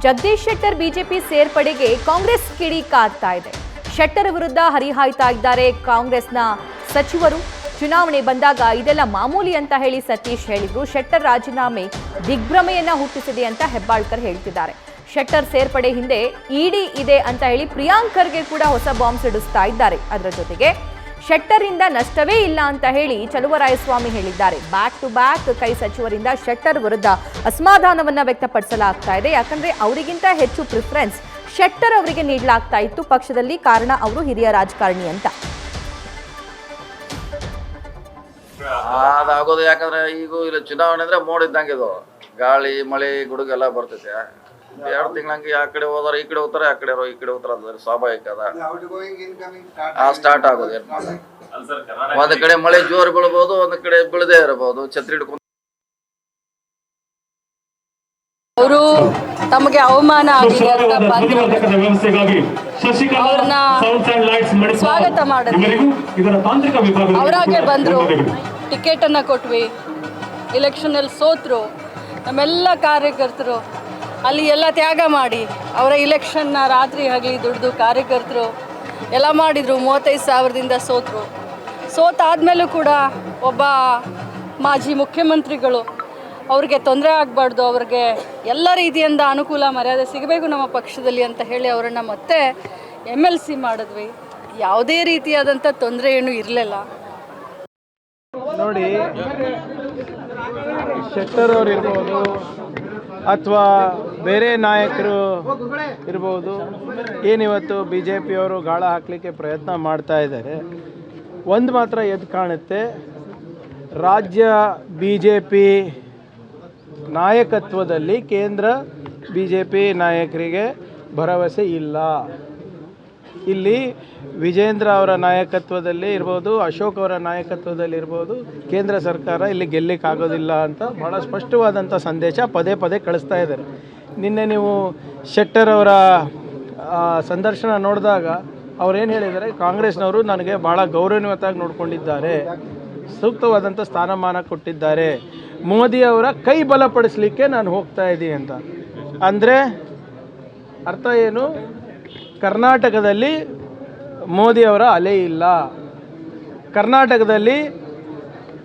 Jagadish Shettar BJP ಸೇರ್ಪಡೆಗೆ Congress ಕಿಡಿ ಕಾಡ್ತಾ ಇದೆ. ಶೆಟ್ಟರ್ ವಿರುದ್ಧ ಹರಿಹಾಯ್ತಾ ಇದ್ದಾರೆ ಕಾಂಗ್ರೆಸ್ನ ಸಚಿವರು. ಚುನಾವಣೆ ಬಂದಾಗ ಇದೆಲ್ಲ ಮಾಮೂಲಿ ಅಂತ ಹೇಳಿ ಸತೀಶ್ ಹೇಳಿದ್ರು. ಶೆಟ್ಟರ್ ರಾಜೀನಾಮೆ ದಿಗ್ಭ್ರಮೆಯನ್ನ ಹುಟ್ಟಿಸಿದೆ ಅಂತ ಹೆಬ್ಬಾಳ್ಕರ್ ಹೇಳ್ತಿದ್ದಾರೆ. ಶೆಟ್ಟರ್ ಸೇರ್ಪಡೆ ಹಿಂದೆ ಇಡಿ ಇದೆ ಅಂತ ಹೇಳಿ ಪ್ರಿಯಾಂಕ್ ಖರ್ಗೆ ಕೂಡ ಹೊಸ ಬಾಂಬ್ ಸಿಡಿಸ್ತಾ ಇದ್ದಾರೆ. ಅದರ ಜೊತೆಗೆ ಶೆಟ್ಟರ್ ಇಂದ ನಷ್ಟವೇ ಇಲ್ಲ ಅಂತ ಹೇಳಿ ಚಲುವರಾಯಸ್ವಾಮಿ ಹೇಳಿದ್ದಾರೆ. ಬ್ಯಾಕ್ ಟು ಬ್ಯಾಕ್ ಕೈ ಸಚಿವರಿಂದ ಶೆಟ್ಟರ್ ವಿರುದ್ಧ ಅಸಮಾಧಾನವನ್ನ ವ್ಯಕ್ತಪಡಿಸಲಾಗ್ತಾ ಇದೆ. ಯಾಕಂದ್ರೆ ಅವರಿಗಿಂತ ಹೆಚ್ಚು ಪ್ರಿಫರೆನ್ಸ್ ಶೆಟ್ಟರ್ ಅವರಿಗೆ ನೀಡಲಾಗ್ತಾ ಇತ್ತು ಪಕ್ಷದಲ್ಲಿ. ಕಾರಣ ಅವರು ಹಿರಿಯ ರಾಜಕಾರಣಿ ಅಂತ. ಅದಾಗೋದು ಯಾಕಂದ್ರೆ ಈಗ ಇಲ್ಲ ಚುನಾವಣೆ ಅಂದ್ರೆ ಮೋಡಿದ್ದಂಗೆ ಇದು ಗಾಳಿ ಮಳೆ ಗುಡುಗೆಲ್ಲ ಬರ್ತೈತೆ. 2 ತಿಂಗಳಂಗೆ ಆ ಕಡೆ ಹೋದಾರ ಈ ಕಡೆ ಹೋಗ್ತಾರೆ, ಆ ಕಡೆ ಈ ಕಡೆ ಹೋಗ್ತಾರ. ಅದ್ರ ಸ್ವಾಭಾವಿಕ ಅದ ಸ್ಟಾರ್ಟ್ ಆಗೋದು. ಒಂದ್ ಕಡೆ ಮಳೆ ಜೋರು ಬೀಳ್ಬಹುದು, ಒಂದ್ ಕಡೆ ಬೀಳದೇ ಇರಬಹುದು. ಛತ್ರಿ ಹಿಡ್ಕೊಂಡು ಅವರು ತಮಗೆ ಅವಮಾನ ಆಗಿದೆ ಅಂತ ಬಂದ್ರು, ಅವ್ರನ್ನ ಸ್ವಾಗತ ಮಾಡಿದ್ವಿ. ಅವರಾಗೆ ಬಂದ್ರು, ಟಿಕೆಟ್ ಅನ್ನ ಕೊಟ್ವಿ. ಎಲೆಕ್ಷನ್ ಅಲ್ಲಿ ಸೋತ್ರು. ನಮ್ಮೆಲ್ಲ ಕಾರ್ಯಕರ್ತರು ಅಲ್ಲಿ ಎಲ್ಲ ತ್ಯಾಗ ಮಾಡಿ ಅವರ ಇಲೆಕ್ಷನ್ನ ರಾತ್ರಿ ಆಗಲಿ ದುಡ್ದು ಕಾರ್ಯಕರ್ತರು ಎಲ್ಲ ಮಾಡಿದರು. 35,000ದಿಂದ ಸೋತರು. ಸೋತಾದ್ಮೇಲೂ ಕೂಡ ಒಬ್ಬ ಮಾಜಿ ಮುಖ್ಯಮಂತ್ರಿಗಳು ಅವ್ರಿಗೆ ತೊಂದರೆ ಆಗಬಾರ್ದು, ಅವ್ರಿಗೆ ಎಲ್ಲ ರೀತಿಯಿಂದ ಅನುಕೂಲ ಮರ್ಯಾದೆ ಸಿಗಬೇಕು ನಮ್ಮ ಪಕ್ಷದಲ್ಲಿ ಅಂತ ಹೇಳಿ ಅವರನ್ನು ಮತ್ತೆ MLC ಮಾಡಿದ್ವಿ. ಯಾವುದೇ ರೀತಿಯಾದಂಥ ತೊಂದರೆ ಏನೂ ಇರಲಿಲ್ಲ. ನೋಡಿ, ಶೆಟ್ಟರ್ ಅವರು ಇರ್ಬೋದು ಅಥವಾ ಬೇರೆ ನಾಯಕರು ಇರ್ಬೋದು, ಏನಿವತ್ತು BJP ಅವರು ಗಾಳ ಹಾಕಲಿಕ್ಕೆ ಪ್ರಯತ್ನ ಮಾಡ್ತಾ ಇದ್ದಾರೆ. ಒಂದು ಮಾತ್ರ ಎದ್ದು ಕಾಣುತ್ತೆ, ರಾಜ್ಯ BJP ನಾಯಕತ್ವದಲ್ಲಿ ಕೇಂದ್ರ BJP ನಾಯಕರಿಗೆ ಭರವಸೆ ಇಲ್ಲ. ಇಲ್ಲಿ ವಿಜೇಂದ್ರ ಅವರ ನಾಯಕತ್ವದಲ್ಲಿ ಇರ್ಬೋದು, ಅಶೋಕ್ ಅವರ ನಾಯಕತ್ವದಲ್ಲಿ ಇರ್ಬೋದು, ಕೇಂದ್ರ ಸರ್ಕಾರ ಇಲ್ಲಿ ಗೆಲ್ಲಕ್ಕಾಗೋದಿಲ್ಲ ಅಂತ ಭಾಳ ಸ್ಪಷ್ಟವಾದಂಥ ಸಂದೇಶ ಪದೇ ಪದೇ ಕಳಿಸ್ತಾ ಇದ್ದಾರೆ. ನಿನ್ನೆ ನೀವು ಶೆಟ್ಟರ್ ಅವರ ಸಂದರ್ಶನ ನೋಡಿದಾಗ ಅವ್ರೇನು ಹೇಳಿದ್ದಾರೆ, ಕಾಂಗ್ರೆಸ್ನವರು ನನಗೆ ಭಾಳ ಗೌರವಾನ್ವಿತವಾಗಿ ನೋಡ್ಕೊಂಡಿದ್ದಾರೆ, ಸೂಕ್ತವಾದಂಥ ಸ್ಥಾನಮಾನ ಕೊಟ್ಟಿದ್ದಾರೆ, ಮೋದಿ ಅವರ ಕೈ ಬಲಪಡಿಸಲಿಕ್ಕೆ ನಾನು ಹೋಗ್ತಾ ಇದ್ದೀನಿ ಅಂತ. ಅಂದರೆ ಅರ್ಥ ಏನು? ಕರ್ನಾಟಕದಲ್ಲಿ ಮೋದಿ ಅವರ ಅಲೆ ಇಲ್ಲ. ಕರ್ನಾಟಕದಲ್ಲಿ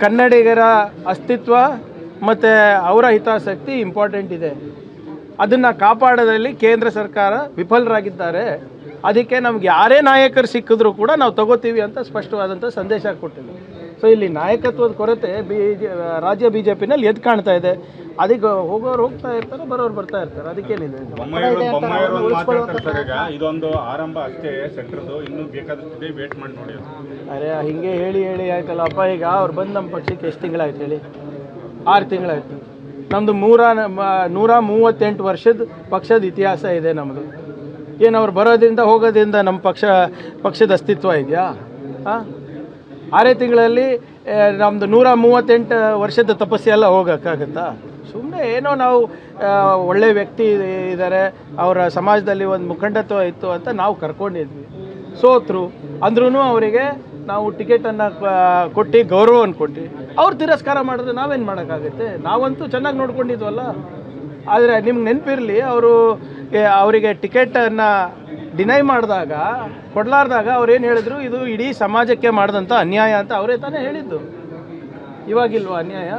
ಕನ್ನಡಿಗರ ಅಸ್ತಿತ್ವ ಮತ್ತು ಅವರ ಹಿತಾಸಕ್ತಿ ಇಂಪಾರ್ಟೆಂಟ್ ಇದೆ. ಅದನ್ನು ಕಾಪಾಡೋದ್ರಲ್ಲಿ ಕೇಂದ್ರ ಸರ್ಕಾರ ವಿಫಲರಾಗಿದ್ದಾರೆ. ಅದಕ್ಕೆ ನಮ್ಗೆ ಯಾರೇ ನಾಯಕರು ಸಿಕ್ಕಿದ್ರು ಕೂಡ ನಾವು ತಗೋತೀವಿ ಅಂತ ಸ್ಪಷ್ಟವಾದಂಥ ಸಂದೇಶ ಕೊಟ್ಟಿದೆ. ಸೊ ಇಲ್ಲಿ ನಾಯಕತ್ವದ ಕೊರತೆ ರಾಜ್ಯ BJPನಲ್ಲಿ ಎದ್ದು ಕಾಣ್ತಾ ಇದೆ. ಅದಕ್ಕೆ ಹೋಗೋರು ಹೋಗ್ತಾ ಇರ್ತಾರೆ, ಬರೋರು ಬರ್ತಾ ಇರ್ತಾರೆ. ಅದಕ್ಕೇನಿದೆ, ಇದೊಂದು ಆರಂಭ ಅಷ್ಟೇ ಸೆಂಟ್ರದು, ಇನ್ನೂ ಬೇಕಾದಷ್ಟಿದೆ, ವೇಟ್ ಮಾಡಿ ನೋಡಿ. ಅರೆ ಹಿಂಗೆ ಹೇಳಿ ಆಯ್ತಲ್ಲಪ್ಪ. ಈಗ ಅವ್ರು ಬಂದು ನಮ್ಮ ಪಕ್ಷಕ್ಕೆ ಎಷ್ಟು ತಿಂಗಳಾಯ್ತು ಹೇಳಿ? 6 ತಿಂಗಳಾಯ್ತು. ನಮ್ಮದು 138 ವರ್ಷದ ಪಕ್ಷದ ಇತಿಹಾಸ ಇದೆ ನಮ್ಮದು. ಏನು ಅವ್ರು ಬರೋದ್ರಿಂದ ಹೋಗೋದ್ರಿಂದ ನಮ್ಮ ಪಕ್ಷದ ಅಸ್ತಿತ್ವ ಇದೆಯಾ? 6 ತಿಂಗಳಲ್ಲಿ ನಮ್ಮದು 138 ವರ್ಷದ ತಪಸ್ಸೆಲ್ಲ ಹೋಗೋಕ್ಕಾಗತ್ತಾ? ಸುಮ್ಮನೆ ಏನೋ ನಾವು ಒಳ್ಳೆ ವ್ಯಕ್ತಿ ಇದ್ದಾರೆ, ಅವರ ಸಮಾಜದಲ್ಲಿ ಒಂದು ಮುಖಂಡತ್ವ ಇತ್ತು ಅಂತ ನಾವು ಕರ್ಕೊಂಡಿದ್ವಿ. ಸೋತರು ಅಂದ್ರೂ ಅವರಿಗೆ ನಾವು ಟಿಕೆಟನ್ನು ಕೊಟ್ಟು ಗೌರವವನ್ನು ಕೊಟ್ಟು ಅವ್ರು ತಿರಸ್ಕಾರ ಮಾಡಿದ್ರೆ ನಾವೇನು ಮಾಡೋಕ್ಕಾಗುತ್ತೆ? ನಾವಂತೂ ಚೆನ್ನಾಗಿ ನೋಡ್ಕೊಂಡಿದ್ವಲ್ಲ. ಆದರೆ ನಿಮ್ಗೆ ನೆನಪಿರಲಿ, ಅವರಿಗೆ ಟಿಕೆಟನ್ನು ಡಿನೈ ಮಾಡಿದಾಗ, ಕೊಡಲಾರ್ದಾಗ ಅವ್ರೇನು ಹೇಳಿದ್ರು, ಇದು ಇಡೀ ಸಮಾಜಕ್ಕೆ ಮಾಡಿದಂಥ ಅನ್ಯಾಯ ಅಂತ ಅವರೇ ತಾನೇ ಹೇಳಿದ್ದು. ಇವಾಗಿಲ್ವಾ ಅನ್ಯಾಯ?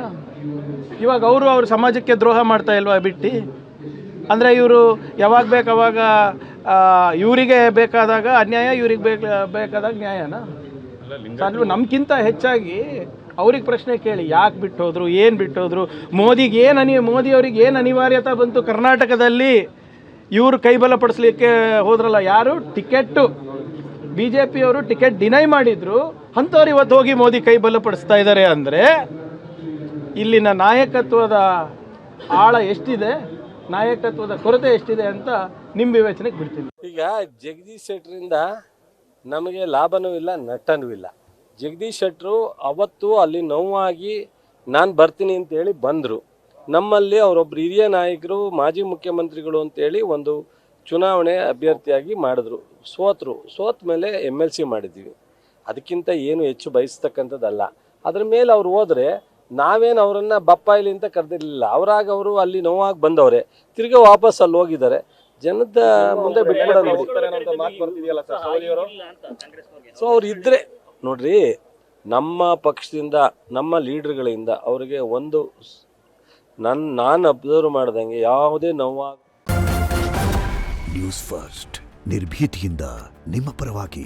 ಇವಾಗ ಅವ್ರ ಸಮಾಜಕ್ಕೆ ದ್ರೋಹ ಮಾಡ್ತಾ ಇಲ್ವಾ ಬಿಟ್ಟು? ಅಂದರೆ ಇವರು ಯಾವಾಗ ಬೇಕಾವಾಗ ಇವರಿಗೆ ಬೇಕಾದಾಗ ಅನ್ಯಾಯ, ಇವ್ರಿಗೆ ಬೇಕಾದಾಗ ನ್ಯಾಯನಾ? ನಮ್ಗಿಂತ ಹೆಚ್ಚಾಗಿ ಅವ್ರಿಗೆ ಪ್ರಶ್ನೆ ಕೇಳಿ, ಯಾಕೆ ಬಿಟ್ಟು ಹೋದ್ರು, ಏನು ಬಿಟ್ಟು ಹೋದ್ರು, ಮೋದಿ ಅವ್ರಿಗೆ ಏನು ಅನಿವಾರ್ಯತೆ ಬಂತು ಕರ್ನಾಟಕದಲ್ಲಿ? ಇವರು ಕೈಬಲಪಡಿಸ್ಲಿಕ್ಕೆ ಹೋದ್ರಲ್ಲ ಯಾರು? ಟಿಕೆಟ್ಟು BJP ಅವರು ಟಿಕೆಟ್ ಡಿನೈ ಮಾಡಿದ್ರು, ಅಂಥವ್ರು ಇವತ್ತು ಹೋಗಿ ಮೋದಿ ಕೈ ಬಲಪಡಿಸ್ತಾ ಇದ್ದಾರೆ. ಅಂದರೆ ಇಲ್ಲಿನ ನಾಯಕತ್ವದ ಆಳ ಎಷ್ಟಿದೆ, ನಾಯಕತ್ವದ ಕೊರತೆ ಎಷ್ಟಿದೆ ಅಂತ ನಿಮ್ಮ ವಿವೇಚನೆಗೆ ಬಿಡ್ತೀನಿ. ಈಗ ಜಗದೀಶ್ ಶೆಟ್ಟರಿಂದ ನಮಗೆ ಲಾಭನೂ ಇಲ್ಲ, ನಷ್ಟನೂ ಇಲ್ಲ. ಜಗದೀಶ್ ಶೆಟ್ಟರು ಅವತ್ತು ಅಲ್ಲಿ ನೋವಾಗಿ ನಾನು ಬರ್ತೀನಿ ಅಂತೇಳಿ ಬಂದರು. ನಮ್ಮಲ್ಲಿ ಅವರೊಬ್ಬರು ಹಿರಿಯ ನಾಯಕರು, ಮಾಜಿ ಮುಖ್ಯಮಂತ್ರಿಗಳು ಅಂತೇಳಿ ಒಂದು ಚುನಾವಣೆ ಅಭ್ಯರ್ಥಿಯಾಗಿ ಮಾಡಿದ್ರು. ಸೋತ ಮೇಲೆ MLC ಮಾಡಿದ್ವಿ. ಅದಕ್ಕಿಂತ ಏನು ಹೆಚ್ಚು ಬಯಸ್ತಕ್ಕಂಥದ್ದಲ್ಲ. ಅದ್ರ ಮೇಲೆ ಅವ್ರು ಹೋದರೆ ನಾವೇನು ಅವರನ್ನು ಬಪ್ಪಾಯಿಲಿ ಅಂತ ಕರೆದಿರಲಿಲ್ಲ. ಅವರು ಅಲ್ಲಿ ನೋವಾಗಿ ಬಂದವ್ರೆ, ತಿರ್ಗಿ ವಾಪಸ್ ಅಲ್ಲಿ ಹೋಗಿದ್ದಾರೆ. ಜನದ ಮುಂದೆ ಬಿಟ್ಬಿಡೋದು. ಸೊ ಅವ್ರು ಇದ್ರೆ ನೋಡ್ರಿ, ನಮ್ಮ ಪಕ್ಷದಿಂದ ನಮ್ಮ ಲೀಡರ್ಗಳಿಂದ ಅವರಿಗೆ ಒಂದು ನಾನು ಅಬ್ಸರ್ವ್ ಮಾಡ್ದಂಗೆ ಯಾವುದೇ ನೋವಾಗ. ನ್ಯೂಸ್ ಫಸ್ಟ್ ನಿರ್ಭೀತಿಯಿಂದ ನಿಮ್ಮ ಪರವಾಗಿ.